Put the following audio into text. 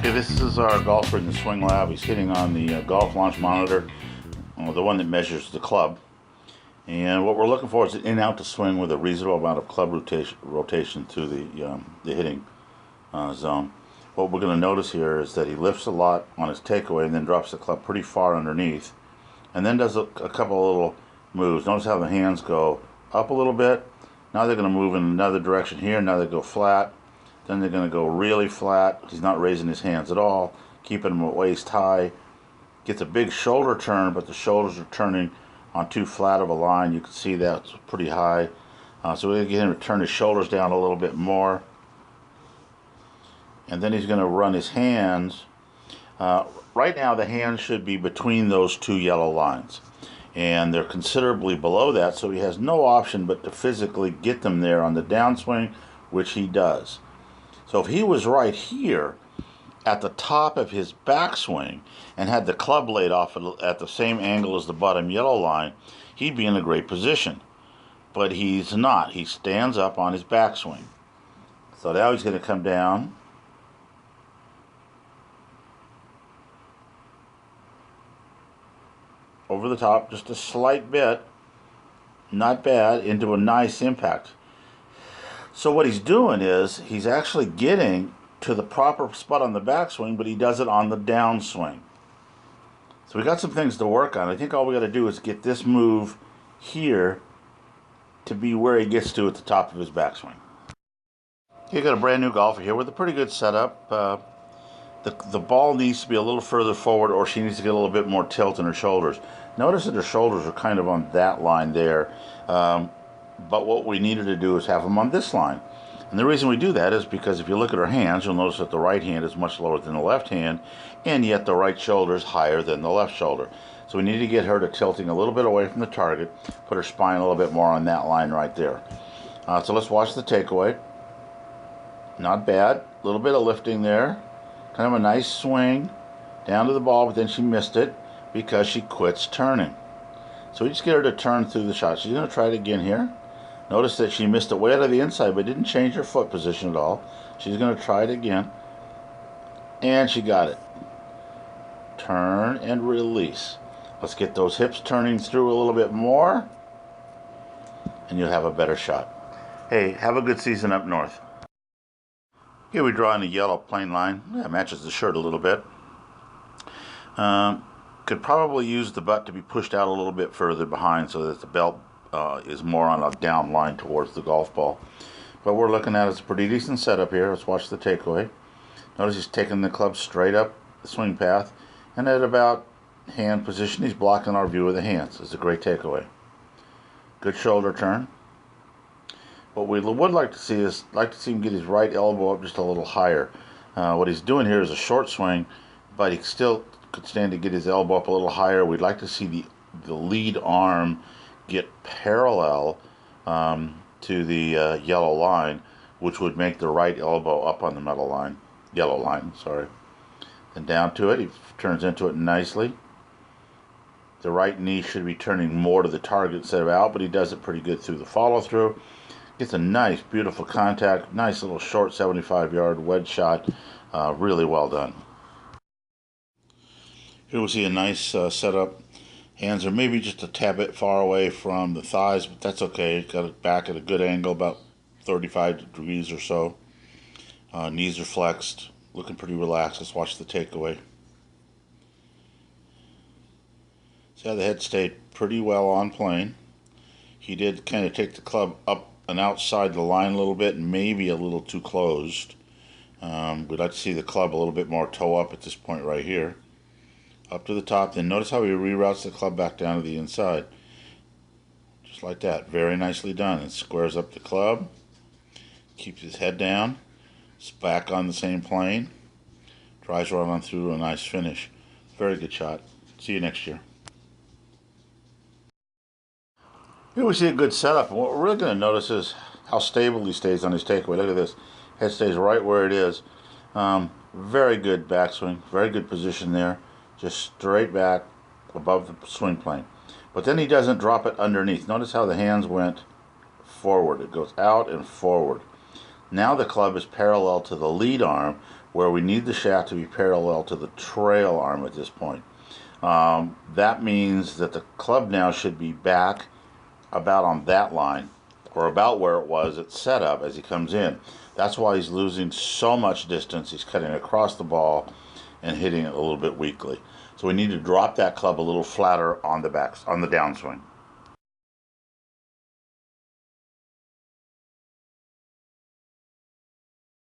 Okay, this is our golfer in the swing lab. He's hitting on the golf launch monitor, the one that measures the club. And what we're looking for is an in-out to swing with a reasonable amount of club rotation through the hitting zone. What we're going to notice here is that he lifts a lot on his takeaway and then drops the club pretty far underneath, and then does a couple of little moves. Notice how the hands go up a little bit. Now they're going to move in another direction here. Now they go flat. Then they're going to go really flat. He's not raising his hands at all, keeping them at waist high. Gets a big shoulder turn, but the shoulders are turning on too flat of a line. You can see that's pretty high. So we're going to get him to turn his shoulders down a little bit more. And then he's going to run his hands. Right now the hands should be between those two yellow lines. And they're considerably below that, so he has no option but to physically get them there on the downswing, which he does. So if he was right here at the top of his backswing and had the club laid off at the same angle as the bottom yellow line, he'd be in a great position. But he's not. He stands up on his backswing. So now he's going to come down. Over the top, just a slight bit, not bad, into a nice impact. So what he's doing is he's actually getting to the proper spot on the backswing, but he does it on the downswing. So we got some things to work on. I think all we got to do is get this move here to be where he gets to at the top of his backswing. You got a brand new golfer here with a pretty good setup. The ball needs to be a little further forward, or she needs to get a little bit more tilt in her shoulders. Notice that her shoulders are kind of on that line there. But what we needed to do is have them on this line. And the reason we do that is because if you look at her hands, you'll notice that the right hand is much lower than the left hand, and yet the right shoulder is higher than the left shoulder. So we need to get her to tilting a little bit away from the target, put her spine a little bit more on that line right there. So let's watch the takeaway. Not bad. A little bit of lifting there. Kind of a nice swing down to the ball, but then she missed it because she quits turning. So we just get her to turn through the shot. She's going to try it again here. Notice that she missed it way out of the inside, but didn't change her foot position at all. She's going to try it again. And she got it. Turn and release. Let's get those hips turning through a little bit more, and you'll have a better shot. Hey, have a good season up north. Here we draw in a yellow plain line. That matches the shirt a little bit. Could probably use the butt to be pushed out a little bit further behind so that the belt is more on a down line towards the golf ball. But we're looking at is a pretty decent setup here. Let's watch the takeaway. Notice he's taking the club straight up the swing path, and at about hand position he's blocking our view of the hands. It's a great takeaway. Good shoulder turn. What we would like to see is him get his right elbow up just a little higher. What he's doing here is a short swing, but he still could stand to get his elbow up a little higher. We'd like to see the lead arm get parallel to the yellow line, which would make the right elbow up on the yellow line, sorry. Then down to it, he turns into it nicely. The right knee should be turning more to the target instead of out, but he does it pretty good through the follow-through. Gets a nice, beautiful contact, nice little short 75-yard wedge shot. Really well done. Here we see a nice setup. Hands are maybe just a tad bit far away from the thighs, but that's okay. Got it back at a good angle, about 35 degrees or so. Knees are flexed, looking pretty relaxed. Let's watch the takeaway. See how the head stayed pretty well on plane. He did kind of take the club up and outside the line a little bit, and maybe a little too closed. We'd like to see the club a little bit more toe up at this point right here. Up to the top, then notice how he reroutes the club back down to the inside. Just like that. Very nicely done. It squares up the club. Keeps his head down. It's back on the same plane. Drives right on through to a nice finish. Very good shot. See you next year. Here we see a good setup. And what we're really going to notice is how stable he stays on his takeaway. Look at this. Head stays right where it is. Very good backswing. Very good position there. Just straight back above the swing plane. But then he doesn't drop it underneath. Notice how the hands went forward. It goes out and forward. Now the club is parallel to the lead arm, where we need the shaft to be parallel to the trail arm at this point. That means that the club now should be back about on that line, or about where it was at setup as he comes in. That's why he's losing so much distance. He's cutting across the ball and hitting it a little bit weakly. So we need to drop that club a little flatter on the downswing.